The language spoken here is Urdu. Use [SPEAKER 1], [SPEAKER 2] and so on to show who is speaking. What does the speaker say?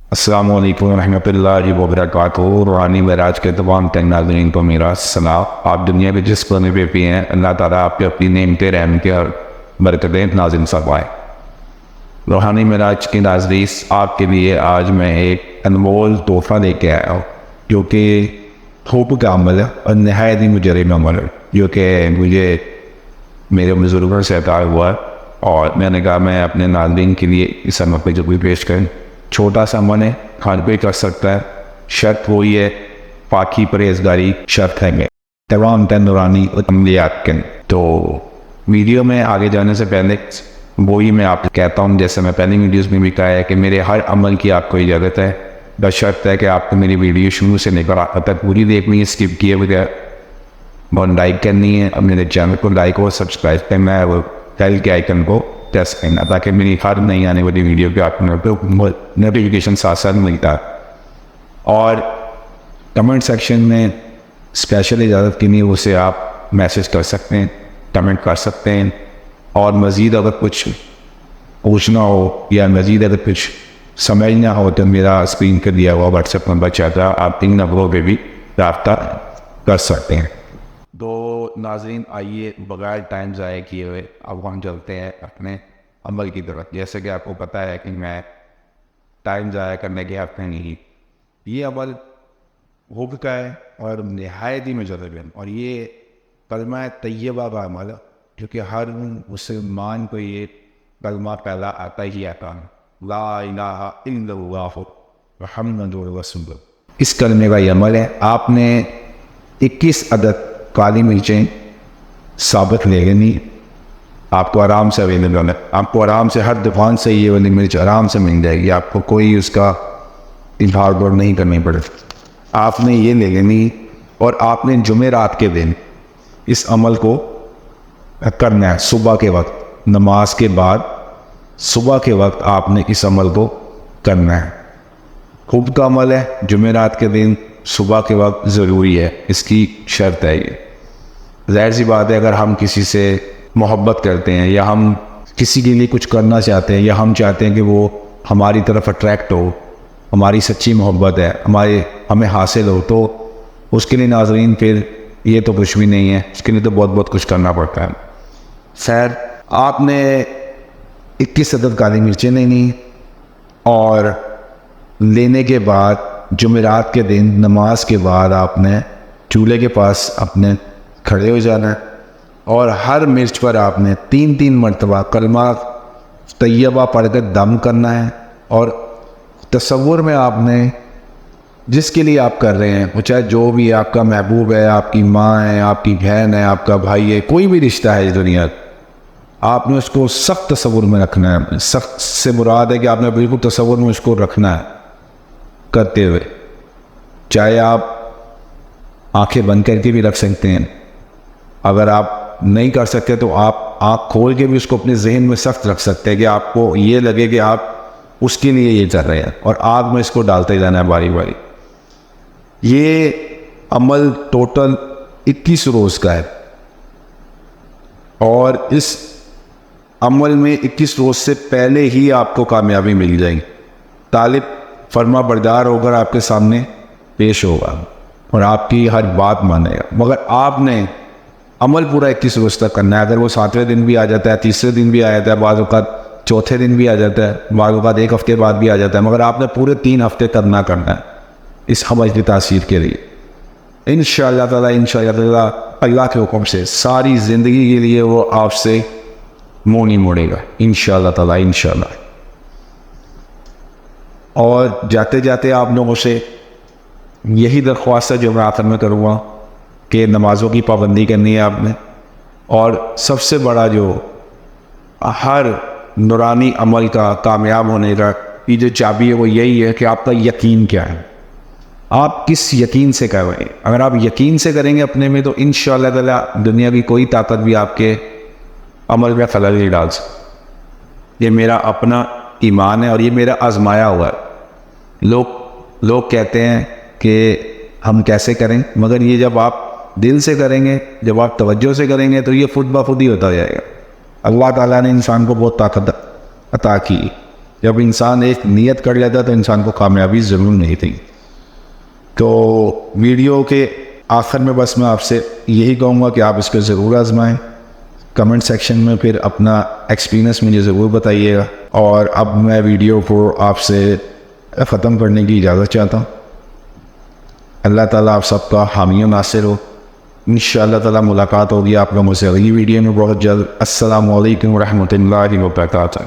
[SPEAKER 1] السلام علیکم ورحمۃ اللہ وبرکاتہ۔ روحانی معراج کے تمام ناظرین کو میرا سلام۔ آپ دنیا کے جس کونے پہ بھی ہیں، اللہ تعالیٰ آپ کے اپنی نعمتیں رحمتیں اور برکتیں نازل فرمائے۔ روحانی معراج کی ناظرین، آپ کے لیے آج میں ایک انمول تحفہ لے کے آیا ہوں، جو کہ خوب کا عمل ہے اور نہایت ہی مجرم عمل ہے، جو کہ مجھے میرے بزرگوں سے عطا ہوا ہے، اور میں نے کہا میں اپنے ناظرین کے لیے اس عمل پہ جو بھی پیش کریں۔ چھوٹا سا عمل ہے، ہر کوئی کر سکتا ہے، شرط وہی ہے پاکی پرہیزگاری شرط ہے میں تمام نورانی عملیات کے۔ تو ویڈیو میں آگے جانے سے پہلے وہی میں آپ کو کہتا ہوں، جیسے میں پہلی ویڈیوز میں بھی کہا ہے کہ میرے ہر عمل کی آپ کو اجازت ہے، بس شرط ہے کہ آپ کو میری ویڈیو شروع سے لے کر آخر تک پوری دیکھنی ہے، اسکپ کیے بغیر، اور لائک کرنی ہے، اور میرے چینل کو لائک اور سبسکرائب کرنا ہے، وہ بیل کے آئیکن کو پریس کرنا، تاکہ میری ہر نئی آنے والی ویڈیو کے آپ کو نوٹیفیکیشن ساتھ ساتھ ملتا ہے۔ اور کمنٹ سیکشن میں اسپیشل اجازت کی نہیں، اسے آپ میسج کر سکتے ہیں، کمنٹ کر سکتے ہیں، اور مزید اگر کچھ پوچھنا ہو یا مزید اگر کچھ سمجھنا ہو تو میرا اسکرین پر دیا ہوا واٹس ایپ نمبر چاہتا ہے، آپ ان نمبروں پہ بھی رابطہ کر سکتے ہیں۔ تو ناظرین، آئیے بغیر ٹائم ضائع کیے ہوئے اب ہم چلتے ہیں اپنے عمل کی طرف۔ جیسے کہ آپ کو پتہ ہے کہ میں ٹائم ضائع کرنے کے حق میں نہیں، یہ عمل حب کا ہے اور نہایت ہی مجرب ہے، اور یہ کلمہ طیبہ کا عمل ہے، کیونکہ ہر مسلمان کو یہ کلمہ پہلا آتا ہی آتا ہے، لا الہ الا اللہ محمد رسول اللہ۔ اس کلمے کا یہ عمل ہے۔ آپ نے 21 عدد کالی مرچیں ثابت لے لینی، آپ کو آرام سے اویلیبل ہے، آپ کو آرام سے ہر دکان سے یہ والی مرچ آرام سے مل جائے گی، آپ کو کوئی اس کا انتظار نہیں کرنی پڑے۔ آپ نے یہ لے لینی، اور آپ نے جمعرات کے دن اس عمل کو کرنا ہے، صبح کے وقت نماز کے بعد، صبح کے وقت آپ نے اس عمل کو کرنا ہے۔ خوب کا عمل ہے، جمعرات کے دن صبح کے وقت ضروری ہے، اس کی شرط ہے۔ یہ ظاہر سی بات ہے، اگر ہم کسی سے محبت کرتے ہیں یا ہم کسی کے لیے کچھ کرنا چاہتے ہیں یا ہم چاہتے ہیں کہ وہ ہماری طرف اٹریکٹ ہو، ہماری سچی محبت ہے، ہمیں حاصل ہو، تو اس کے لیے ناظرین پھر یہ تو کچھ بھی نہیں ہے، اس کے لیے تو بہت بہت کچھ کرنا پڑتا ہے۔ خیر، آپ نے 21 عدد کالی مرچیں لینی، اور لینے کے بعد جمعرات کے دن نماز کے بعد آپ نے چولہے کے پاس اپنے کھڑے ہو جانا ہے، اور ہر مرچ پر آپ نے 3 مرتبہ کلمہ طیبہ پڑھ کر دم کرنا ہے، اور تصور میں آپ نے جس کے لیے آپ کر رہے ہیں، وہ چاہے جو بھی آپ کا محبوب ہے، آپ کی ماں ہے، آپ کی بہن ہے، آپ کا بھائی ہے، کوئی بھی رشتہ ہے اس دنیا کا، آپ نے اس کو سخت تصور میں رکھنا ہے۔ سخت سے مراد ہے کہ آپ نے بالکل تصور میں اس کو رکھنا ہے کرتے ہوئے، چاہے آپ آنکھیں بند کر کے بھی رکھ سکتے ہیں، اگر آپ نہیں کر سکتے تو آپ آنکھ کھول کے بھی اس کو اپنے ذہن میں سخت رکھ سکتے ہیں کہ آپ کو یہ لگے کہ آپ اس کے لیے یہ کر رہے ہیں، اور آگ میں اس کو ڈالتے جانا ہے باری باری۔ یہ عمل ٹوٹل 21 روز کا ہے، اور اس عمل میں 21 روز سے پہلے ہی آپ کو کامیابی مل جائے گی۔ طالب فرما بردار ہو کر آپ کے سامنے پیش ہوگا اور آپ کی ہر بات مانے گا، مگر آپ نے عمل پورا 21 روز تک کرنا ہے۔ اگر وہ 7ویں دن بھی آ جاتا ہے، 3رے دن بھی آ جاتا ہے، بعض اوقات 4تھے دن بھی آ جاتا ہے، بعض اوقات 1 ہفتے بعد بھی آ جاتا ہے، مگر آپ نے پورے 3 ہفتے کرنا ہے اس عمل کی تاثیر کے لیے۔ انشاءاللہ تعالیٰ اللہ کے حکم سے ساری زندگی کے لیے وہ آپ سے منہ نہیں موڑے گا، انشاءاللہ تعالیٰ، انشاءاللہ۔ اور جاتے جاتے آپ لوگوں سے یہی درخواست ہے جو میں آخر میں کروں گا، کہ نمازوں کی پابندی کرنی ہے آپ نے، اور سب سے بڑا جو ہر نورانی عمل کا کامیاب ہونے کا یہ جو چابی ہے وہ یہی ہے کہ آپ کا یقین کیا ہے، آپ کس یقین سے کر رہے ہیں۔ اگر آپ یقین سے کریں گے اپنے میں، تو انشاءاللہ تعالیٰ دنیا کی کوئی طاقت بھی آپ کے عمل میں خلل نہیں ڈال سکتی۔ یہ میرا اپنا ایمان ہے، اور یہ میرا آزمایا ہوا ہے۔ لوگ کہتے ہیں کہ ہم کیسے کریں، مگر یہ جب آپ
[SPEAKER 2] دل سے کریں گے، جب آپ توجہ سے کریں گے تو یہ خود بخود ہی ہوتا جائے گا۔ اللہ تعالیٰ نے انسان کو بہت طاقت عطا کی، جب انسان ایک نیت کر لیتا تو انسان کو کامیابی ضرور نہیں تھی۔ تو ویڈیو کے آخر میں بس میں آپ سے یہی کہوں گا کہ آپ اس کو ضرور آزمائیں، کمنٹ سیکشن میں پھر اپنا ایکسپیرینس مجھے ضرور بتائیے گا۔ اور اب میں ویڈیو کو آپ سے ختم کرنے کی اجازت چاہتا ہوں۔ اللہ تعالیٰ آپ سب کا حامی و ناصر ہو۔ انشاءاللہ تعالیٰ ملاقات ہوگی آپ لوگوں سے اگلی ویڈیو میں بہت جلد۔ السلام علیکم ورحمۃ اللہ وبرکاتہ۔